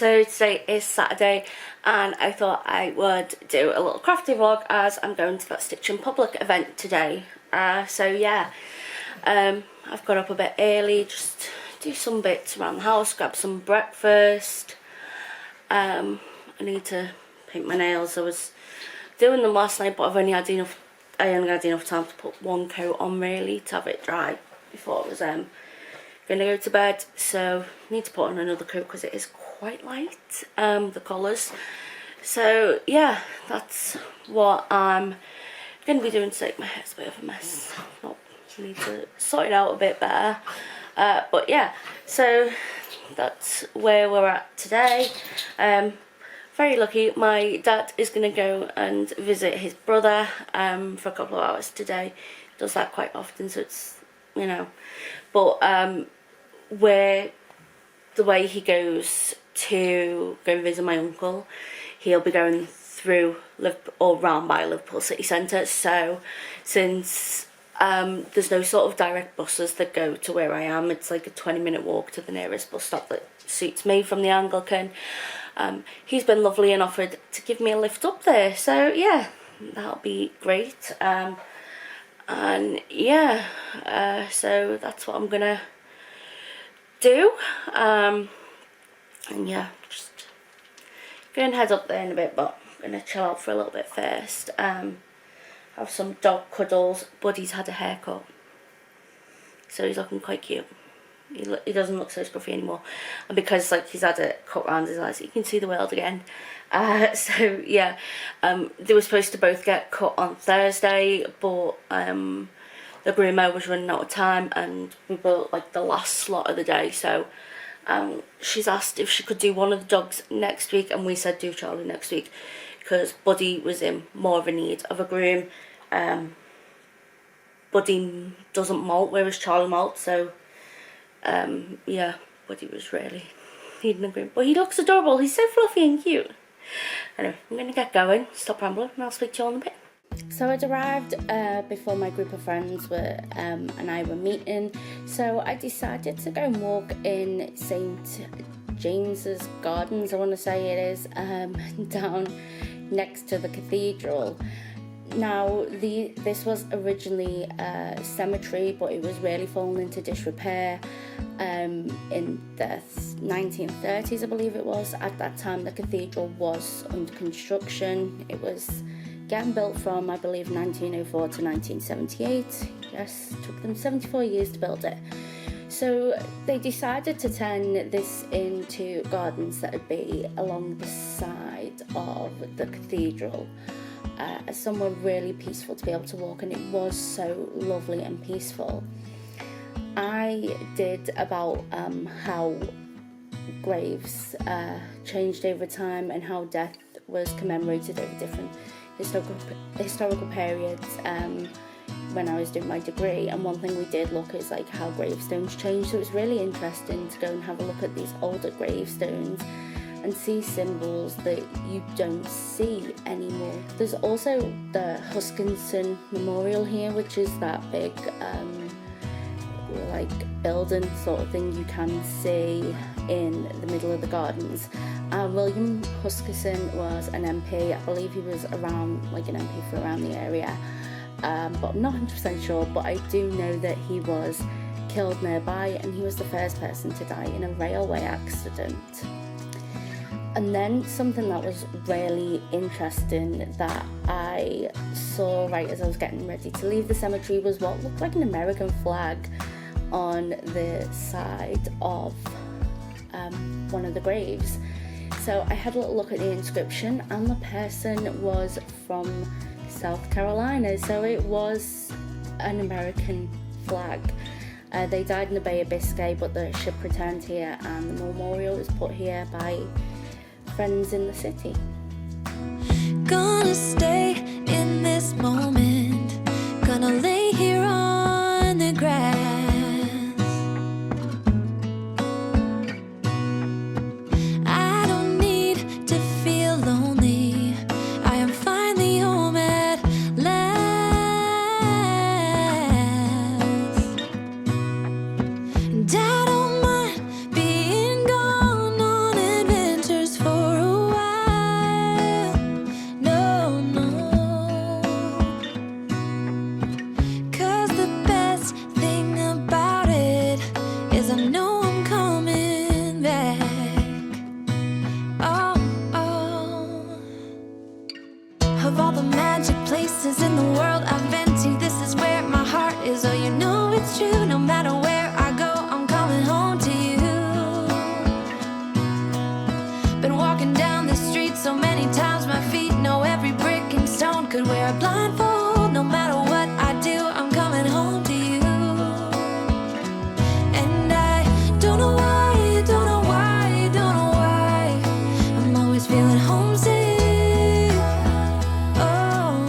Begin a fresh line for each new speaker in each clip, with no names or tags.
So today is Saturday and I thought I would do a little crafty vlog as I'm going to that Stitch in Public event today. So yeah, I've got up a bit early, just do some bits around the house, grab some breakfast. I need to paint my nails. I was doing them last night, but I only had enough time to put one coat on really to have it dry before I was going to go to bed. So I need to put on another coat because it is quite light, the colours. So yeah, that's what I'm going to be doing today. My hair's a bit of a mess. I need to sort it out a bit better. But yeah, so that's where we're at today. Very lucky. My dad is going to go and visit his brother for a couple of hours today. He does that quite often, so it's, you know. But the way he goes to go and visit my uncle, he'll be going through Liverpool, or round by Liverpool city centre. So since there's no sort of direct buses that go to where I am, it's like a 20-minute walk to the nearest bus stop that suits me from the Anglican. He's been lovely and offered to give me a lift up there, so yeah, that'll be great. And yeah, so that's what I'm gonna do. And yeah, just gonna head up there in a bit, but I'm gonna chill out for a little bit first. Have some dog cuddles. Buddy's had a haircut, so he's looking quite cute. He doesn't look so scruffy anymore, and because like he's had it cut around his eyes, you can see the world again. So yeah, they were supposed to both get cut on Thursday, but the groomer was running out of time, and we were like the last slot of the day. So she's asked if she could do one of the dogs next week, and we said do Charlie next week because Buddy was in more of a need of a groom. Buddy doesn't molt, whereas Charlie molts, so yeah, Buddy was really needing a groom. But he looks adorable, he's so fluffy and cute. Anyway, I'm going to get going, stop rambling, and I'll speak to you all in a bit. So I'd arrived before my group of friends were and I were meeting, so I decided to go and walk in St James's Gardens, I want to say it is, down next to the Cathedral. Now, this was originally a cemetery, but it was really fallen into disrepair in the 1930s, I believe it was. At that time, the cathedral was under construction. It was getting built from, I believe, 1904 to 1978. Yes, it took them 74 years to build it. So they decided to turn this into gardens that would be along the side of the cathedral. Somewhere really peaceful to be able to walk, and it was so lovely and peaceful. I did about how graves changed over time and how death was commemorated over different historical periods when I was doing my degree, and one thing we did look is like how gravestones changed. So it was really interesting to go and have a look at these older gravestones and see symbols that you don't see anymore. There's also the Huskinson Memorial here, which is that big like building sort of thing you can see in the middle of the gardens. William Huskinson was an MP. I believe he was around, like an MP for around the area, but I'm not 100% sure, but I do know that he was killed nearby, and he was the first person to die in a railway accident. And then something that was really interesting that I saw right as I was getting ready to leave the cemetery was what looked like an American flag on the side of one of the graves. So I had a little look at the inscription, and the person was from South Carolina, so it was an American flag. They died in the Bay of Biscay, but the ship returned here, and the memorial was put here by friends in the city.
Gonna stay in this moment, gonna lay here on the grass. I don't need to feel lonely, I am finally home at last. And I don't mind being gone on adventure of all the magic places in the world I've been to, this is where my heart is. Oh, you know it's true. No matter where I go, I'm coming home to you. Been walking down the street so many times, my feet know every brick and stone. Could wear a blindfold. No matter what I do, I'm coming home to you. And I don't know why, don't know why, don't know why, I'm always feeling homesick. Oh,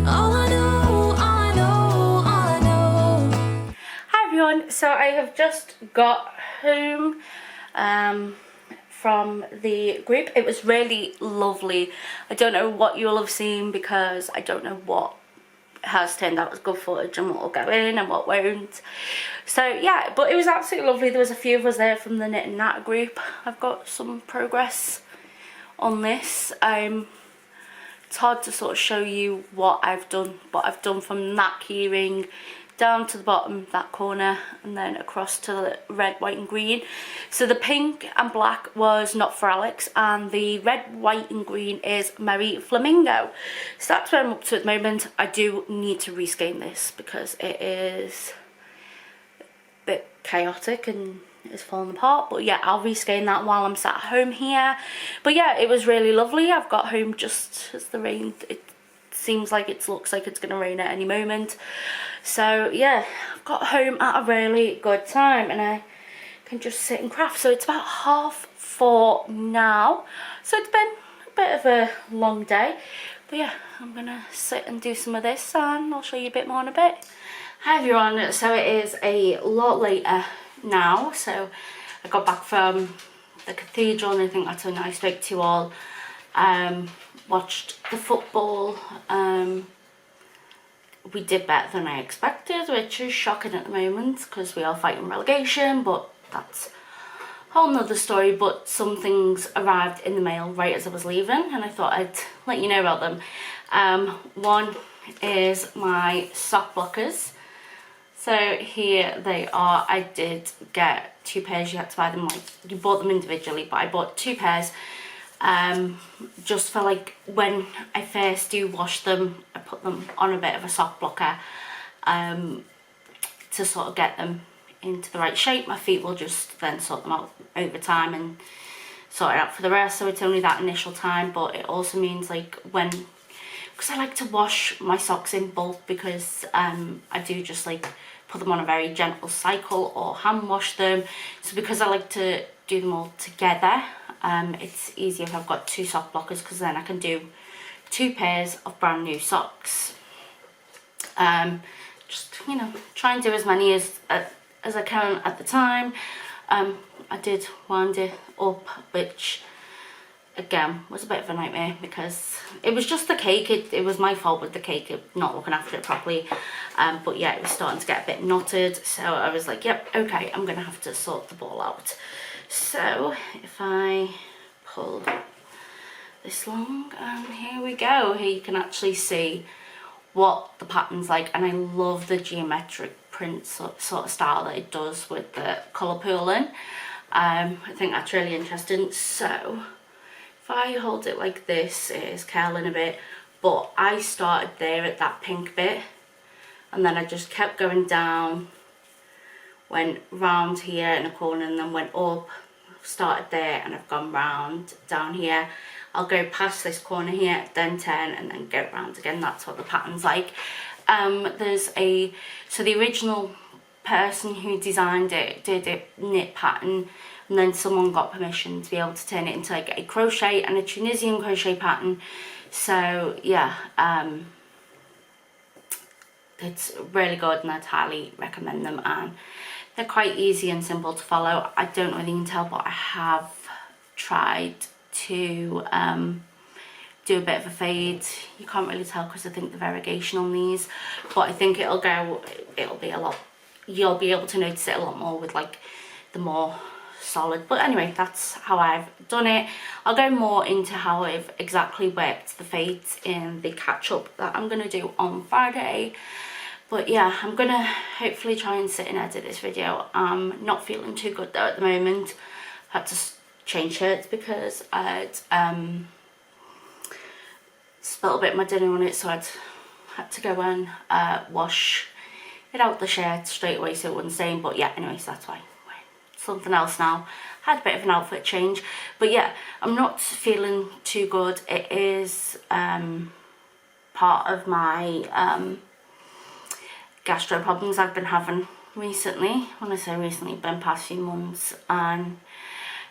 all I know, all I know, all I know.
Hi everyone, so I have just got home from the group. It was really lovely. I don't know what you'll have seen because I don't know what has turned out as good footage and what will go in and what won't. So yeah, but it was absolutely lovely. There was a few of us there from the Knit and Nat group. I've got some progress on this. It's hard to sort of show you what I've done, but I've done from that keyring down to the bottom, that corner, and then across to the red, white and green. So the pink and black was Not for Alex, and the red, white and green is Merry Flamingo. So that's where I'm up to at the moment. I do need to reskein this because it is a bit chaotic and it's falling apart. But yeah, I'll reskein that while I'm sat at home here. But yeah, it was really lovely. I've got home just as the rain, it seems like it looks like it's going to rain at any moment. So yeah, I've got home at a really good time and I can just sit and craft. So it's about 4:30 now, so it's been a bit of a long day, but yeah, I'm gonna sit and do some of this and I'll show you a bit more in a bit. Hi everyone, so it is a lot later now. So I got back from the Cathedral and I think that's when I spoke to you all. Watched the football. We did better than I expected, which is shocking at the moment because we are fighting relegation, but that's a whole nother story. But some things arrived in the mail right as I was leaving and I thought I'd let you know about them. One is my sock blockers. So here they are. I did get 2 pairs. You had to buy them, like you bought them individually, but I bought 2 pairs. Just for like when I first do wash them, I put them on a bit of a sock blocker to sort of get them into the right shape. My feet will just then sort them out over time and sort it out for the rest. So it's only that initial time, but it also means like when, because I like to wash my socks in bulk because I do just like put them on a very gentle cycle or hand wash them. So because I like to do them all together, it's easier if I've got 2 sock blockers because then I can do 2 pairs of brand new socks. Just, you know, try and do as many as I can at the time. I did wind it up, which again was a bit of a nightmare because it was just the cake. It was my fault with the cake, not looking after it properly. But yeah, it was starting to get a bit knotted, so I was like, yep, okay, I'm gonna have to sort the ball out. So if I pull this long, and here we go. Here you can actually see what the pattern's like, and I love the geometric print sort of style that it does with the colour pooling. I think that's really interesting. So if I hold it like this, it is curling a bit, but I started there at that pink bit and then I just kept going down, went round here in a corner and then went up, started there and I've gone round down here. I'll go past this corner here, then turn and then go round again. That's what the pattern's like. So the original person who designed it did a knit pattern and then someone got permission to be able to turn it into like a crochet and a Tunisian crochet pattern. So yeah, it's really good and I'd highly recommend them, and they're quite easy and simple to follow. I don't know whether you can tell, but I have tried to do a bit of a fade. You can't really tell because I think the variegation on these, but I think it'll be a lot, you'll be able to notice it a lot more with like the more solid. But anyway, that's how I've done it. I'll go more into how I've exactly worked the fades in the catch up that I'm gonna do on Friday. But yeah, I'm gonna hopefully try and sit and edit this video. I'm not feeling too good though at the moment. Had to change shirts because I'd spilled a bit of my dinner on it, so I'd had to go and wash it out the shirt straight away so it wouldn't stain. But yeah, anyways, that's why. Something else now. Had a bit of an outfit change, but yeah, I'm not feeling too good. It is part of my gastro problems I've been having recently. When I say recently, been past few months. And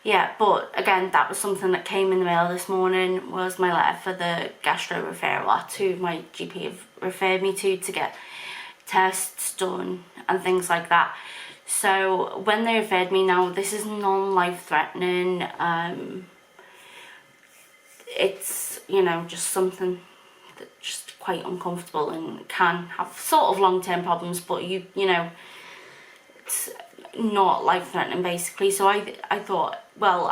yeah, but again, that was something that came in the mail this morning, was my letter for the gastro referral to my GP have referred me to get tests done and things like that. So when they referred me, now this is non-life threatening. It's, you know, just something that's just quite uncomfortable and can have sort of long-term problems, but you know, it's not life-threatening basically. So I thought, well,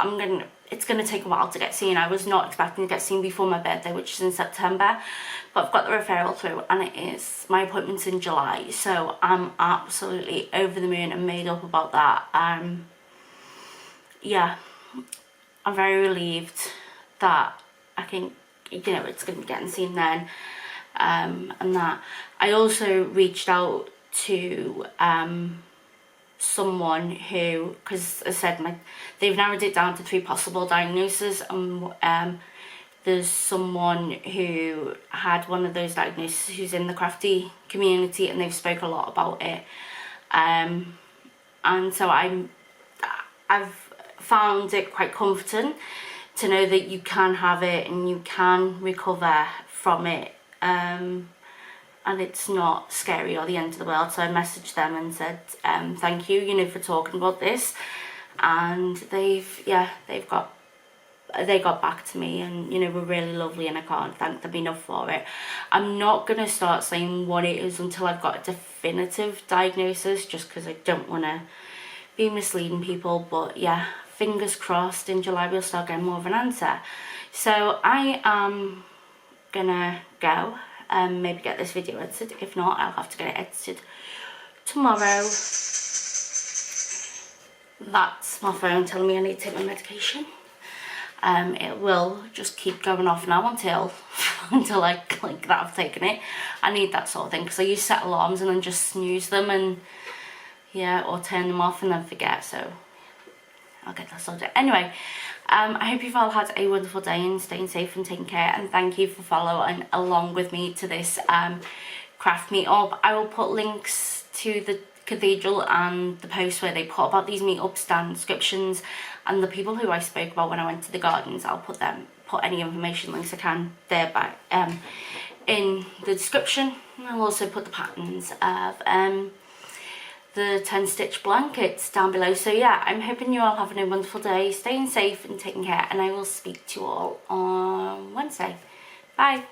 it's gonna take a while to get seen. I was not expecting to get seen before my birthday, which is in September, but I've got the referral through, and my appointment's in July, so I'm absolutely over the moon and made up about that. Yeah, I'm very relieved that I can, you know, it's gonna be getting seen then. And that I also reached out to someone who, because I said they've narrowed it down to 3 possible diagnoses, and there's someone who had one of those diagnoses who's in the Crafty community, and they've spoke a lot about it, and so I've found it quite comforting to know that you can have it and you can recover from it, and it's not scary or the end of the world. So I messaged them and said thank you, you know, for talking about this, and they got back to me, and you know, were really lovely, and I can't thank them enough for it. I'm not gonna start saying what it is until I've got a definitive diagnosis, just because I don't want to be misleading people. But yeah, fingers crossed in July we'll start getting more of an answer. So I am gonna go and maybe get this video edited. If not, I'll have to get it edited tomorrow. That's my phone telling me I need to take my medication. It will just keep going off now until I click that I've taken it. I need that sort of thing, because I used to set alarms and then just snooze them, and yeah, or turn them off and then forget. So I'll get that sorted. Anyway, I hope you've all had a wonderful day and staying safe and taking care, and thank you for following along with me to this craft meetup. I will put links to the Cathedral and the post where they put about these meetups down in descriptions, and the people who I spoke about when I went to the gardens, I'll put any information links I can there in the description. And I'll also put the patterns of the 10 stitch blankets down below. So yeah, I'm hoping you're all having a wonderful day, staying safe and taking care, and I will speak to you all on Wednesday. Bye.